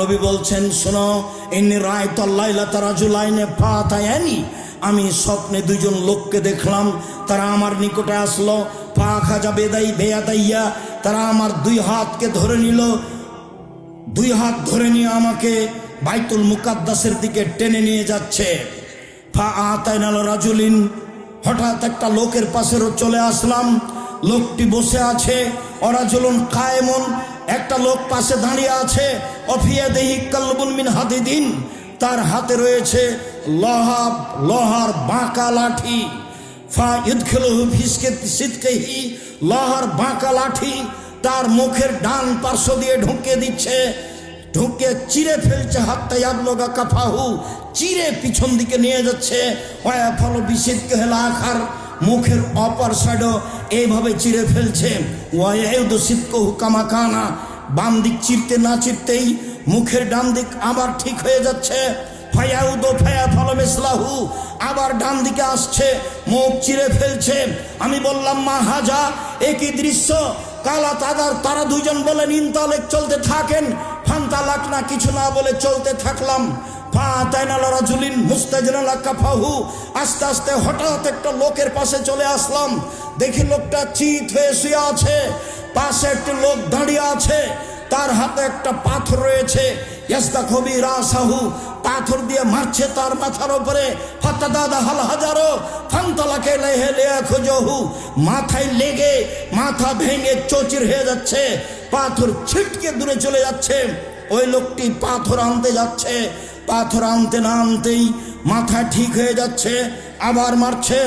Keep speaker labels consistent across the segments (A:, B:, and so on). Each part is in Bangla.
A: নবী বলছেন, শোনো, ইন্নী রাআইতুল লাইলাতা রাজুলাইনি ফাতায়ানি, আমি স্বপ্নে দুইজন লোককে দেখলাম, তারা আমার নিকটে আসলো। ফাখাজা বেয়াদাইয়া, তারা আমার দুই হাতকে ধরে নিল, দুই হাত ধরে নিয়ে আমাকে বাইতুল মুকাদ্দাসের দিকে টেনে নিয়ে যাচ্ছে। ফাআতাইনাল রাজুলিন, হঠাৎ একটা লোকের পাশে চলে আসলাম। লোকটি বসে আছে। অরাজুলুন কায়েমুন, একটা লোক পাশে দাঁড়িয়ে আছে। অফিয়াদিহি কালবুন মিন হাদিদিন, তার হাতে রয়েছে লোহার বাঁকা লাঠি। ফাইদখিলুহু ফি সিদকিহি, লোহার বাঁকা লাঠি তার মুখের ডান পার্শ্ব দিয়ে ঢুকিয়ে দিচ্ছে, ঢুকে চিরে ফেলছে। হাত্তা ইয়াবলুগা কাফাহু, চিরে পিছন দিকে নিয়ে যাচ্ছে। ওয়াফালু বিসিদকিহিল আখার, মুখের অপর সাইডও এইভাবে চিরে ফেলছে। ওয়াইউদু সিদকুহু কামা কানা, বাম দিক চিরতে না চিরতেই মুখের ডান দিক আবার ঠিক হয়ে যাচ্ছে। ফায়াউদু ফায়াফালু মিসলাহু, আবার ডান দিকে আসছে, মুখ চিরে ফেলছে। আমি বললাম, মা হাজা, একই দৃশ্য। কালা তারা দুইজন বলেন, ইনতালেক, চলতে থাকেন। ফান্তালাক না, কিছু না বলে চলতে থাকলাম। ফাতাইনাল রাজুলিন মুস্তাজনালা কাফাহু, আস্তে আস্তে হঠাৎ একটা লোকের পাশে চলে আসলাম। দেখি লোকটা চিত হয়ে শুয়ে আছে, পাশে একটা লোক দাঁড়িয়ে আছে, তার হাতে একটা পাথর রয়েছে। ইয়াস্তাখবি রাসাহু, পাথর দিয়ে মারছে তার মাথার উপরে। ফাতাদাদা হাল হাজারো ফান্তালাকে লিয়াখুজহু, মাথায় লেগে মাথা ভেঙে চৌচির হয়ে যাচ্ছে, পাথর ছিটকে দূরে চলে যাচ্ছে। ওই লোকটি পাথর আনতে যাচ্ছে, পাথর আনতে না আনতেই মাথা ঠিক হয়ে যাচ্ছে, আবার মারছে।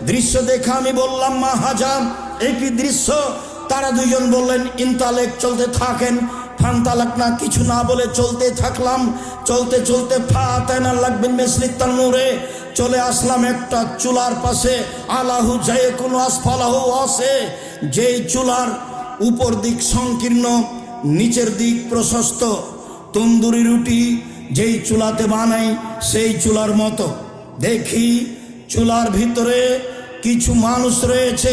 A: দৃশ্য দেখে আমি বললাম, মা হাজাম, একই দৃশ্য। তারা দুইজন বললেন, ইনতালেক, চলতে থাকেন। ফান্তালাক না, কিছু না বলে চলতে থাকলাম। চলতে চলতে ফাতাইনাল লাগবিন মিসলি তান্নুরে, চলে আসলাম একটা চুলার পাশে। আলাহু জায়কুন আসফালাহু আসে, যেই চুলার উপর দিক সংকীর্ণ, নিচের দিক প্রশস্ত। তন্দুরি রুটি যেই চুলাতে বানাই সেই চুলার মতো। দেখি চুলার ভিতরে কিছু মানুষ রয়েছে।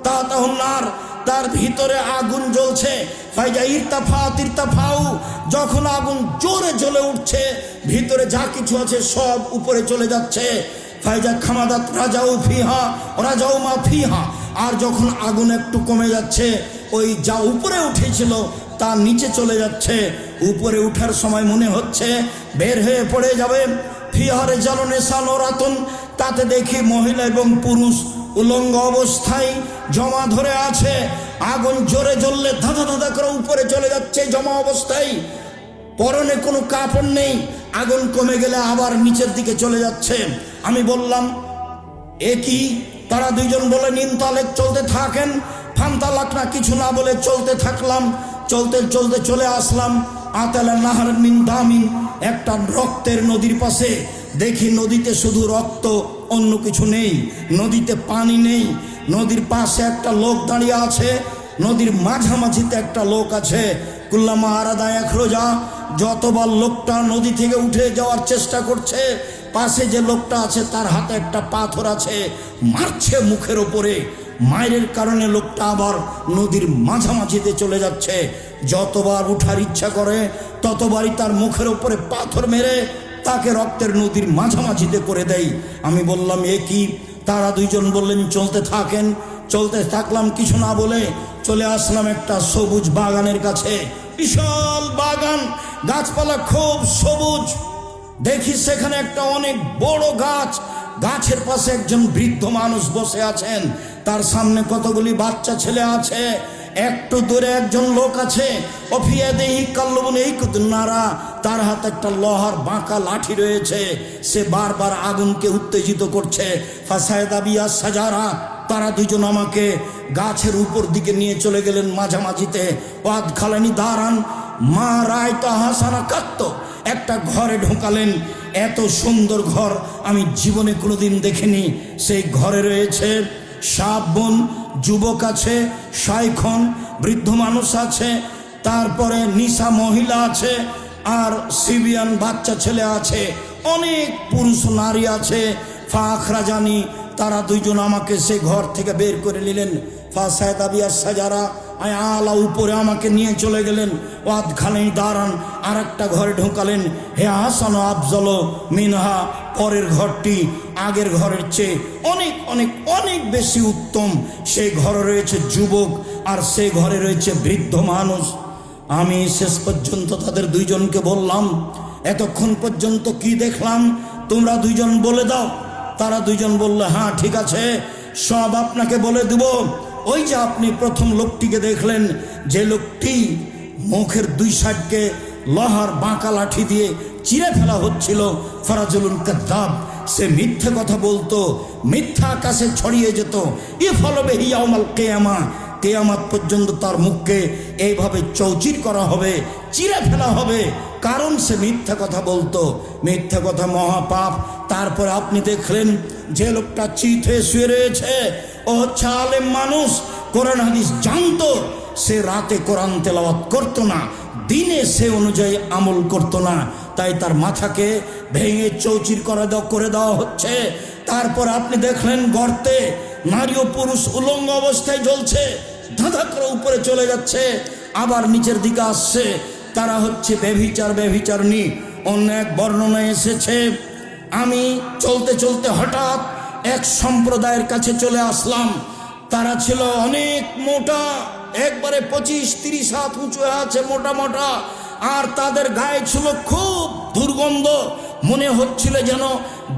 A: তাতাহুন্নার, তার ভিতরে আগুন জ্বলছে। ফাইজা ইরতাফাউ, যখন আগুন জোরে জ্বলে উঠছে, ভিতরে যা কিছু আছে সব উপরে চলে যাচ্ছে। ফাইজা খামাদাত রাজাউ মা ফিহা, আর যখন আগুন একটু কমে যাচ্ছে, ওই যা উপরে উঠেছিল তা নিচে চলে যাচ্ছে। উপরে উঠার সময় মনে হচ্ছে বের হয়ে পড়ে যাবে। ফিহারে জালনে সানোরাতুন, তাতে দেখি মহিলা এবং পুরুষ উলঙ্গ অবস্থায় জমা ধরে আছে। আগুন জোরে জ্বললে ধাঁধা ধাঁধা করে উপরে চলে যাচ্ছে জমা অবস্থায়। পরনে কোনো কাপড় নেই। আগুন কমে গেলে আবার নিচের দিকে চলে যাচ্ছে। আমি বললাম, একই। তারা দুইজন বলে, ইনতালেক, চলতে থাকেন। ফান্তালাক না, কিছু না বলে চলতে থাকলাম। চলতে চলতে চলে আসলাম আতালা নাহার মিন দামিন, একটা রক্তের নদীর পাশে। দেখি নদীতে শুধু রক্ত, অন্য কিছু নেই। নদীতে পানি নেই। নদীর পাশে একটা লোক দাঁড়িয়ে আছে, নদীর মাঝামাঝিতে একটা লোক আছে। কুল্লামা আরাদা একরোজা, যতবার লোকটা নদী থেকে উঠে যাওয়ার চেষ্টা করছে, পাশে যে লোকটা আছে তার হাতে একটা পাথর আছে, মারছে মুখের ওপরে। মায়ের কারণে লোকটা আবার নদীর মাঝামাঝিতে চলে যাচ্ছে। যতবার উঠার ইচ্ছা করে ততবারই তার মুখের ওপরে পাথর মেরে তাকে রক্তের নদীর মাঝামাঝিতে করে দেয়। আমি বললাম, এ কি? তারা দুইজন বললেন, চলতে থাকেন। চলতে থাকলাম, কিছু না বলে চলে আসলাম একটা সবুজ বাগানের কাছে। বিশাল বাগান, গাছপালা খুব সবুজ। দেখি সেখানে একটা অনেক বড় গাছ, গাছের পাশে একজন বৃদ্ধ মানুষ বসে আছেন, তার সামনে কতগুলি বাচ্চা ছেলে আছে। একটু দূরে একজন লোক আছে, অফিয়াদেহি কাল্লুবুন এইকুতুন্নারা, তার হাতে একটা লোহার বাঁকা লাঠি রয়েছে। সে বারবার আগুনকে উত্তেজিত করছে। ফাসায়দাবিয়া সাজারা, তারা দুজন আমাকে গাছের উপর দিকে নিয়ে চলে গেলেন মাঝামাঝিতে। ওয়াদ খালানি দাঁড়ান মা রায়তা হাসানা কাত্ত, একটা ঘরে ঢোকালেন। এত সুন্দর ঘর আমি জীবনে কোনোদিন দেখিনি। সেই ঘরে রয়েছে সাবন, যুবক আছে, শাইখন, বৃদ্ধ মানুষ আছে, তারপরে নিশা মহিলা আছে, আর সিবিয়ান বাচ্চা ছেলে আছে, অনেক পুরুষ নারী আছে। ফাখরা জানি, তারা দুইজন আমাকে সেই ঘর থেকে বের করে নিলেন। ফাসায়দাবিয়া সাজারা, আলা উপরে আমাকে নিয়ে চলে গেলেন। ওয়াদ খানেই দাঁড়ান, আর একটা ঘরে ঢোকালেন। হে হাসান আফজল মিনহা, পরের ঘরটি আগের ঘরের চেয়ে অনেক অনেক অনেক বেশি উত্তম। সেই ঘরে রয়েছে যুবক, আর সেই ঘরে রয়েছে বৃদ্ধ মানুষ। আমি শেষ পর্যন্ত তাদের দুইজনকে বললাম, এতক্ষণ পর্যন্ত কি দেখলাম তোমরা দুইজন বলে দাও। তারা দুইজন বললে, হ্যাঁ ঠিক আছে, সব আপনাকে বলে দেব। ওই যে আপনি প্রথম লোকটিকে দেখলেন, যে লোকটি মুখের দুই সাইডকে লোহার বাঁকা লাঠি দিয়ে চিরে ফেলা হচ্ছিল, ফরাজুলুন কাদ্দাব, সে মিথ্যে কথা বলতো, মিথ্যা আকাশে ছড়িয়ে যেত। ইফলবে ইয়াউমাল কিয়ামা, কিয়ামত পর্যন্ত তার মুখকে এইভাবে চৌচির করা হবে, চিরে ফেলা হবে, কারণ সে মিথ্যা কথা বলতো। মিথ্যা কথা মহাপাপ। তারপরে আপনি দেখলেন যে লোকটা চিত হয়ে শুয়ে রয়েছে, ও হচ্ছে আলেম মানুষ, কোরআন হাদিস জানতো। সে রাতে কোরআন তেলাওয়াত করতো না, দিনে সে অনুযায়ী আমল করতো না, তাই তার মাথাকে ভেঙে চৌচির করে দেওয়া হচ্ছে। তারপর আপনি দেখলেন গর্তে নারী ও পুরুষ উলঙ্গ অবস্থায় জ্বলছে, ধাঁধা করে উপরে চলে যাচ্ছে, আবার নিচের দিকে আসছে। তারা হচ্ছে ব্যভিচারণী। অন্য এক বর্ণনায় এসেছে, আমি চলতে চলতে হঠাৎ এক সম্প্রদায়ের কাছে চলে আসলাম। তারা ছিল অনেক মোটা, একবারে 25-30 হাত উঁচু আছে, মোটা মোটা, আর তাদের গায়ে ছিল খুব দুর্গন্ধ। মনে হচ্ছিল যেন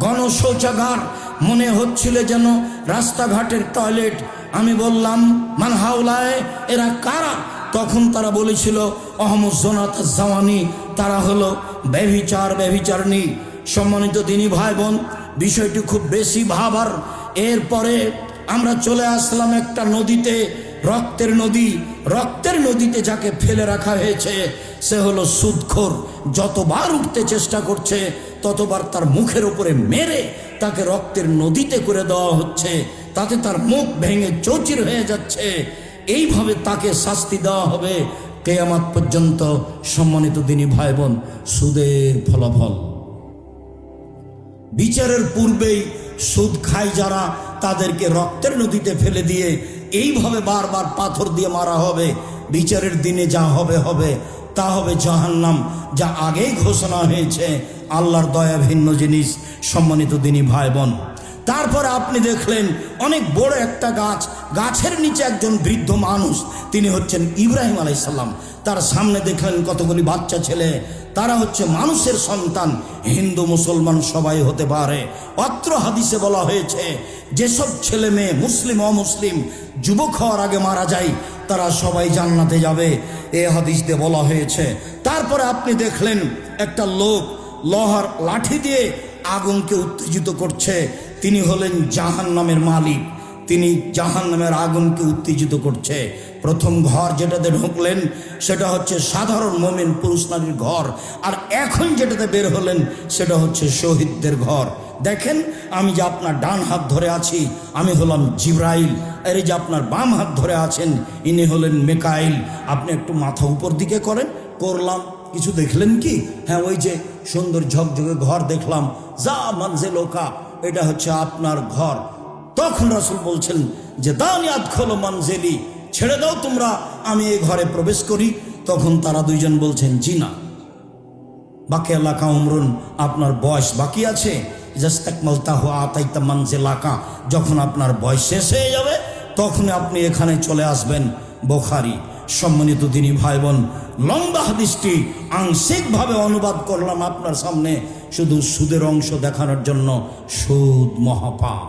A: গণশৌচাগার, মনে হচ্ছিল যেন রাস্তাঘাটের টয়লেট। আমি বললাম, মান হাওলায়, এরা কারা? তখন তারা বলেছিল, অহমদ জোনাত জাওয়ানি, তারা হলো ব্যভিচারণী। সম্মানিত দিনী ভাই বোন, বিষয়টি খুব বেশি ভাবার। এরপরে আমরা চলে আসলাম একটা নদীতে, রক্তের নদীতে যাকে ফেলে রাখা হয়েছে সে হলো সুদখোর। যতবার উঠতে চেষ্টা করছে ততবার তার মুখের উপরে মেরে তাকে রক্তের নদীতে করে দেওয়া হচ্ছে, তাতে তার মুখ ভেঙে চৌচির হয়ে যাচ্ছে। এইভাবে তাকে শাস্তি দেওয়া হবে কিয়ামত পর্যন্ত। সম্মানিত দিনী ভাই বোন, সুদের ফলাফল। বিচারের পূর্বেই সুদ খায় যারা, তাদেরকে রক্তের নদীতে ফেলে দিয়ে এইভাবে বারবার পাথর দিয়ে মারা হবে। বিচারের দিনে যা হবে হবে, তা হবে জাহান্নাম, যা আগেই ঘোষণা হয়েছে। আল্লাহর দয়া ভিন্ন জিনিস। সম্মানিত দিনী ভাই বোন, তারপরে আপনি দেখলেন অনেক বড় একটা গাছ, গাছের নিচে একজন বৃদ্ধ মানুষ, তিনি হচ্ছেন ইব্রাহিম আলাইহিস সালাম। তার সামনে দেখলেন কতগুলি বাচ্চা ছেলে, তারা হচ্ছে মানুষের সন্তান। হিন্দু মুসলমান সবাই হতে পারে। অত্র হাদিসে বলা হয়েছে, যেসব ছেলে মেয়ে মুসলিম অমুসলিম যুবক হওয়ার আগে মারা যায়, তারা সবাই জান্নাতে যাবে, এ হাদিস দিয়ে বলা হয়েছে। তারপরে আপনি দেখলেন একটা লোক লোহার লাঠি দিয়ে আগুনকে উত্তেজিত করছে। তিনি হলেন জাহান্নামের মালিক, তিনি জাহান্নামের আগুনকে উত্তেজিত করছে। প্রথম ঘর যেটাতে ঢুকলেন সেটা হচ্ছে সাধারণ মুমিন পুরুষ নারীর ঘর, আর এখন যেটাতে বের হলেন সেটা হচ্ছে শহীদদের ঘর। দেখেন, আমি যে আপনার ডান হাত ধরে আছি, আমি হলাম জিব্রাইল, আর এই যে আপনার বাম হাত ধরে আছেন, ইনি হলেন মিকাইল। আপনি একটু মাথা উপর দিকে করেন। করলাম। কিছু দেখলেন কি? হ্যাঁ, ওই যে সুন্দর ঝকঝকে ঘর দেখলাম। যা মানজে লোকা, এটা হচ্ছে আপনার ঘর। তখন রাসূল বলছেন যে দানি আদখুলু মানজিলি, ছেড়ে দাও তোমরা, আমি এই ঘরে প্রবেশ করি। তখন তারা দুইজন বলছেন, জি না, বাকি এলাকা উমরুন, আপনার বয়স বাকি আছে। জাস্তাকমালতাহু আতাইতা মানজিলাকা, যখন আপনার বয়স শেষ হয়ে যাবে তখন আপনি এখানে চলে আসবেন। বুখারী। সম্মানিত দিনী ভাই বোন, লম্বা হাদিসটি আংশিকভাবে অনুবাদ করলাম আপনার সামনে, শুধু সুদের অংশ দেখানোর জন্য। সুদ মহাপাপ।